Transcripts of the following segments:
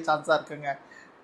சான்ஸா இருக்குங்க.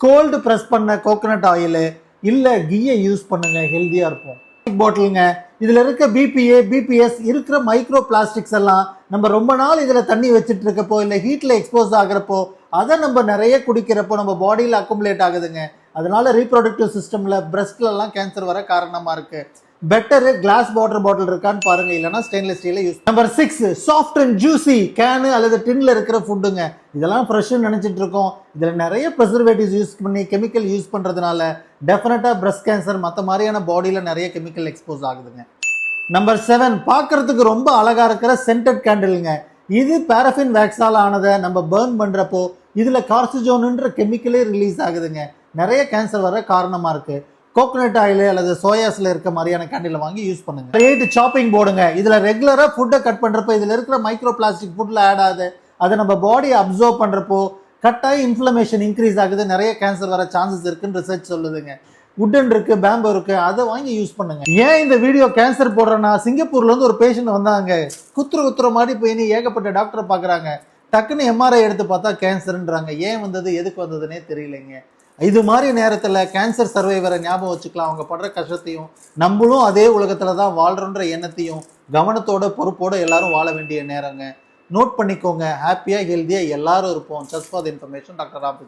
Gold press பண்ண coconut oil இல்ல கீயை யூஸ் பண்ணுங்க, ஹெல்தியா இருப்போம். பாட்டிலுங்க, இதுல இருக்க பிபிஏ பிபிஎஸ் இருக்கிற மைக்ரோ பிளாஸ்டிக்ஸ் எல்லாம் நம்ம ரொம்ப நாள் இதுல தண்ணி வச்சுட்டு இருக்கப்போ இல்ல ஹீட்ல எக்ஸ்போஸ் ஆகிறப்போ அதை நம்ம நிறைய குடிக்கிறப்போ நம்ம பாடியில அக்குமுலேட் ஆகுதுங்க. அதனால ரீப்ரொடக்டிவ் சிஸ்டம்ல பிரஸ்ட்ல எல்லாம் கேன்சர் வர காரணமா இருக்கு. பெட்டர் கிளாஸ் வாட்டர் பாட்டில் இருக்கான்னு பாருங்க, இல்லைன்னா ஸ்டெயின்லெஸ் ஸ்டீல use. Number 6, soft and juicy can அல்லது டின்ல இருக்கிற ஃபுட்டுங்க. இதெல்லாம் ஃப்ரெஷ்னு நினைச்சிட்டு இருக்கோம். இதுல நிறைய ப்ரிசர்வேட்டிவ்ஸ் யூஸ் பண்ணி கெமிக்கல் யூஸ் பண்றதுனால டெஃபினட்டா பிரஸ்ட் கேன்சர் மற்ற மாதிரியான பாடியில நிறைய கெமிக்கல் எக்ஸ்போஸ் ஆகுதுங்க. நம்பர் 7, பார்க்கறதுக்கு ரொம்ப அழகா இருக்கிற சென்டட் கேண்டிலுங்க. இது பாரஃபின் வேக்ஸால் ஆனதை நம்ம பர்ன் பண்றப்போ இதுல கார்சிஜோன்ன்ற கெமிக்கலே ரிலீஸ் ஆகுதுங்க. நிறைய கேன்சர் வர காரணமா இருக்கு. கோகனட் ஆயில் அல்லது சோயாஸ்ல இருக்க மாதிரியான கேண்டில் வாங்கி யூஸ் பண்ணுங்க. 8, சாப்பிங் போர்டுங்க. இதுல ரெகுலரா ஃபுட்டை கட் பண்றப்போ இதுல இருக்கிற மைக்ரோ பிளாஸ்டிக் ஃபுட்ல ஆட் ஆகுது. அதை நம்ம பாடியை அப்சர்வ் பண்றப்போ கட்டாய இன்ஃப்ளமேஷன் இன்க்ரீஸ் ஆகுது. நிறைய கேன்சர் வர சான்சஸ் இருக்குன்னு ரிசர்ச் சொல்லுதுங்க. உட்டன் இருக்கு, பேம்போ இருக்கு, அதை வாங்கி யூஸ் பண்ணுங்க. ஏன் இந்த வீடியோ கேன்சர் போடுறேன்னா, சிங்கப்பூர்ல இருந்து ஒரு பேஷண்ட் வந்தாங்க. குத்துற மாதிரி போய் ஏகப்பட்ட டாக்டரை பாக்குறாங்க. டக்குன்னு எம்ஆர்ஐ எடுத்து பார்த்தா கேன்சர்ன்றாங்க. ஏன் வந்தது எதுக்கு வந்ததுன்னே தெரியலைங்க. இது மாதிரி நேரத்தில் கேன்சர் சர்வைவரை ஞாபகம் வச்சுக்கலாம். அவங்க படுற கஷ்டத்தையும் நம்மளும் அதே உலகத்துல தான் வாழ்றோன்ற எண்ணத்தையும் கவனத்தோட பொறுப்போட எல்லாரும் வாழ வேண்டிய நேரங்க. நோட் பண்ணிக்கோங்க. ஹாப்பியா ஹெல்தியா எல்லாரும் இருப்போம். Just for the information, doctor Ram.